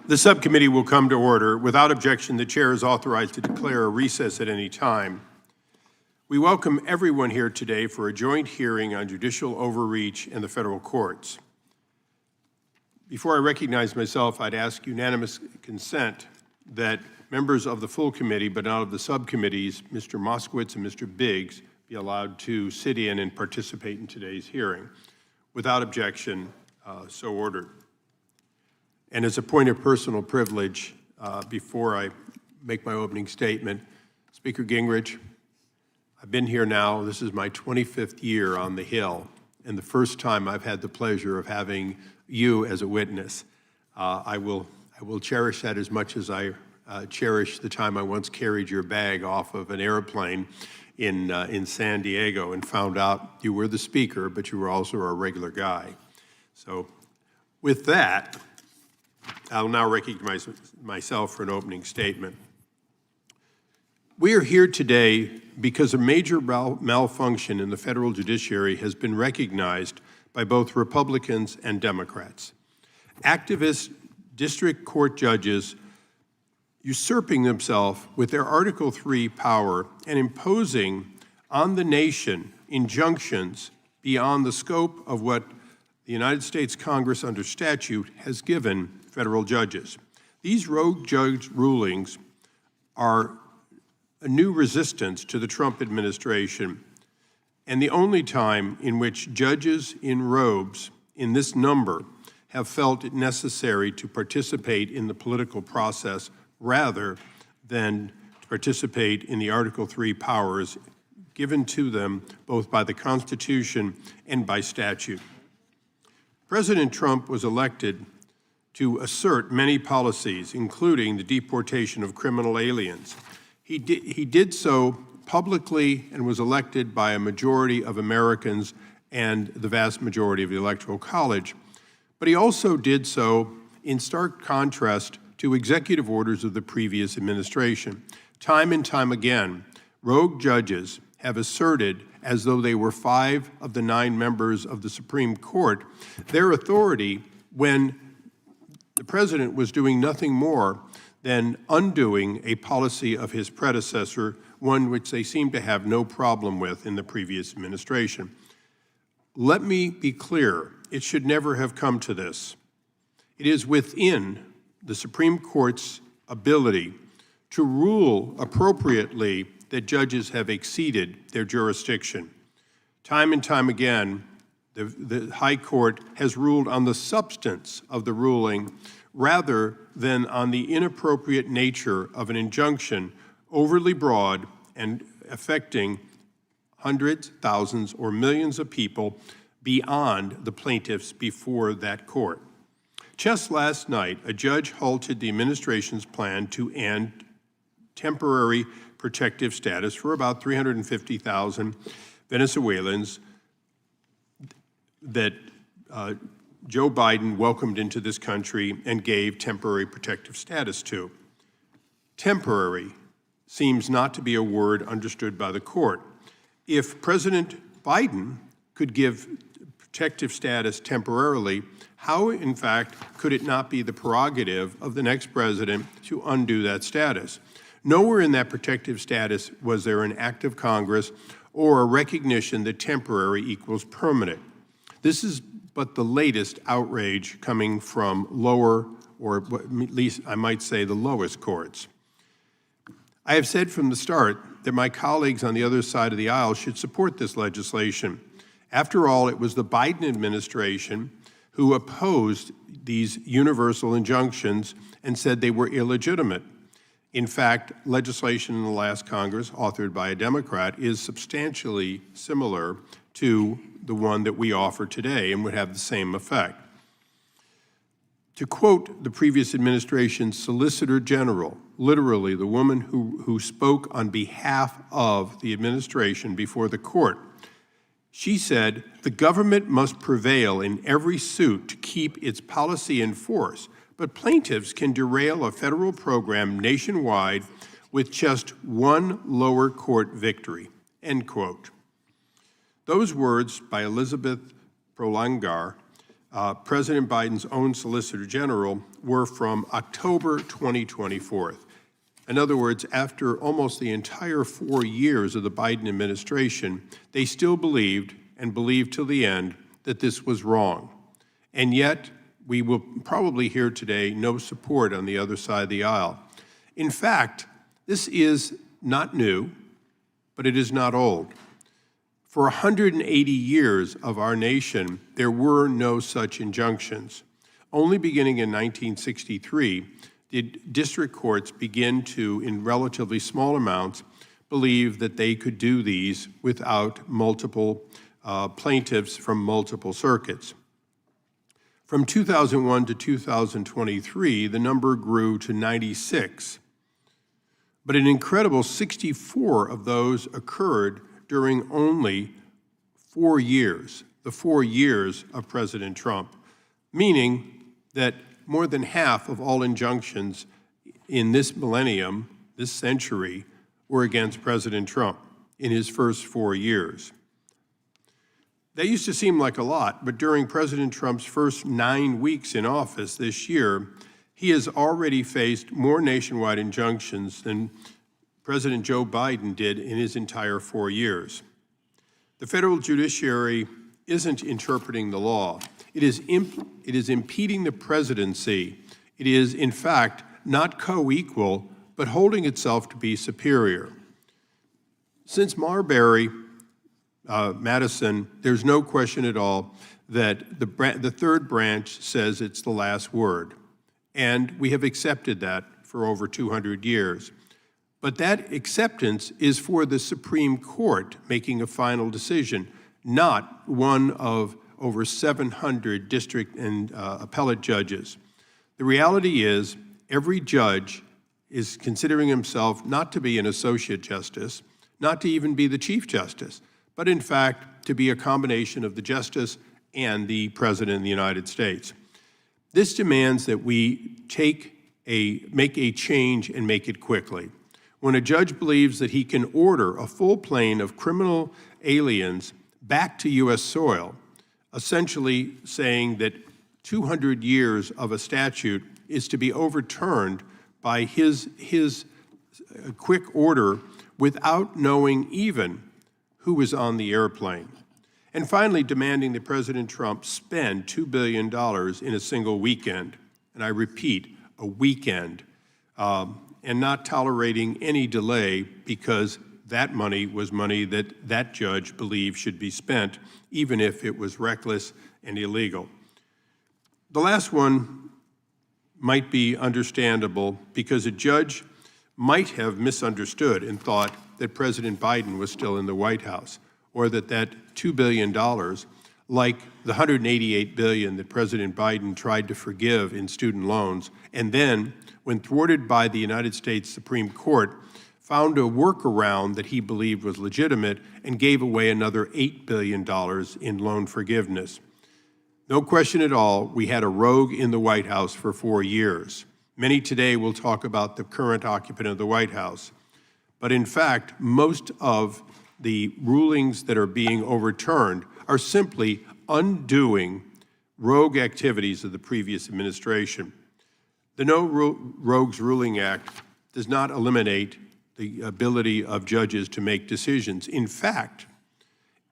The subcommittee will come to order. Without objection, the chair is authorized to declare a recess at any time. We welcome everyone here today for a joint hearing on judicial overreach in the federal courts. Before I recognize myself, I'd ask unanimous consent that members of the full committee, but not of the subcommittees, Mr. Moskowitz and Mr. Biggs, be allowed to sit in and participate in today's hearing. Without objection, so ordered. And as a point of personal privilege, before I make my opening statement, Speaker Gingrich, I've been here now, this is my 25th year on the Hill, and the first time I've had the pleasure of having you as a witness. I will cherish that as much as I cherish the time I once carried your bag off of an airplane in San Diego and found out you were the speaker, but you were also a regular guy. So with that, I'll now recognize myself for an opening statement. We are here today because a major malfunction in the federal judiciary has been recognized by both Republicans and Democrats. Activist district court judges usurping themselves with their Article III power and imposing on the nation injunctions beyond the scope of what the United States Congress under statute has given federal judges. These rogue judge rulings are a new resistance to the Trump administration and the only time in which judges in robes in this number have felt it necessary to participate in the political process rather than to participate in the Article III powers given to them both by the Constitution and by statute. President Trump was elected to assert many policies, including the deportation of criminal aliens. He did so publicly and was elected by a majority of Americans and the vast majority of the Electoral College. But he also did so in stark contrast to executive orders of the previous administration. Time and time again, rogue judges have asserted, as though they were 5 of the 9 members of the Supreme Court, their authority when the president was doing nothing more than undoing a policy of his predecessor, one which they seem to have no problem with in the previous administration. Let me be clear, it should never have come to this. It is within the Supreme Court's ability to rule appropriately that judges have exceeded their jurisdiction. Time and time again, the High Court has ruled on the substance of the ruling rather than on the inappropriate nature of an injunction overly broad and affecting hundreds, thousands, or millions of people beyond the plaintiffs before that court. Just last night, a judge halted the administration's plan to end temporary protective status for about 350,000 Venezuelans that Joe Biden welcomed into this country and gave temporary protective status to. Temporary seems not to be a word understood by the court. If President Biden could give protective status temporarily, how, in fact, could it not be the prerogative of the next president to undo that status? Nowhere in that protective status was there an act of Congress or a recognition that temporary equals permanent. This is but the latest outrage coming from lower, or at least I might say the lowest courts. I have said from the start that my colleagues on the other side of the aisle should support this legislation. After all, it was the Biden administration who opposed these universal injunctions and said they were illegitimate. In fact, legislation in the last Congress, authored by a Democrat, is substantially similar to the one that we offer today and would have the same effect. To quote the previous administration's Solicitor General, literally the woman who spoke on behalf of the administration before the court, she said, "The government must prevail in every suit to keep its policy in force, but plaintiffs can derail a federal program nationwide with just one lower court victory," end quote. Those words by Elizabeth Prolongar President Biden's own Solicitor General, were from October 2024. In other words, after almost the entire 4 years of the Biden administration, they still believed, and believed till the end, that this was wrong. And yet, we will probably hear today no support on the other side of the aisle. In fact, this is not new, but it is not old. For 180 years of our nation, there were no such injunctions. Only beginning in 1963 did district courts begin to, in relatively small amounts, believe that they could do these without multiple plaintiffs from multiple circuits. From 2001 to 2023, the number grew to 96. But an incredible 64 of those occurred during only 4 years, the 4 years of President Trump, meaning that more than half of all injunctions in this millennium, this century, were against President Trump in his first 4 years. That used to seem like a lot, but during President Trump's first 9 weeks in office this year, he has already faced more nationwide injunctions than President Joe Biden did in his entire 4 years. The federal judiciary isn't interpreting the law. It is impeding the presidency. It is, in fact, not co-equal, but holding itself to be superior. Since Marbury, Madison, there's no question at all that the third branch says it's the last word. And we have accepted that for over 200 years. But that acceptance is for the Supreme Court making a final decision, not one of over 700 district and appellate judges. The reality is every judge is considering himself not to be an associate justice, not to even be the chief justice, but in fact to be a combination of the justice and the President of the United States. This demands that we make a change and make it quickly. When a judge believes that he can order a full plane of criminal aliens back to U.S. soil, essentially saying that 200 years of a statute is to be overturned by his quick order without knowing even who was on the airplane. And finally, demanding that President Trump spend $2 billion in a single weekend, and I repeat, a weekend, and not tolerating any delay because that money was money that that judge believed should be spent, even if it was reckless and illegal. The last one might be understandable because a judge might have misunderstood and thought that President Biden was still in the White House, or that $2 billion, like the $188 billion that President Biden tried to forgive in student loans, and then, when thwarted by the United States Supreme Court, found a workaround that he believed was legitimate and gave away another $8 billion in loan forgiveness. No question at all, we had a rogue in the White House for 4 years. Many today will talk about the current occupant of the White House. But in fact, most of the rulings that are being overturned are simply undoing rogue activities of the previous administration. The No Rogues Ruling Act does not eliminate the ability of judges to make decisions. In fact,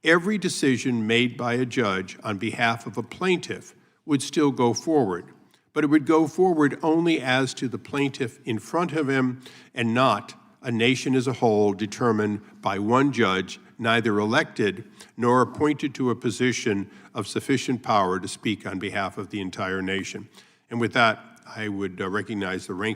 every decision made by a judge on behalf of a plaintiff would still go forward, but it would go forward only as to the plaintiff in front of him and not a nation as a whole determined by one judge, neither elected nor appointed to a position of sufficient power to speak on behalf of the entire nation. And with that, I would recognize the ranking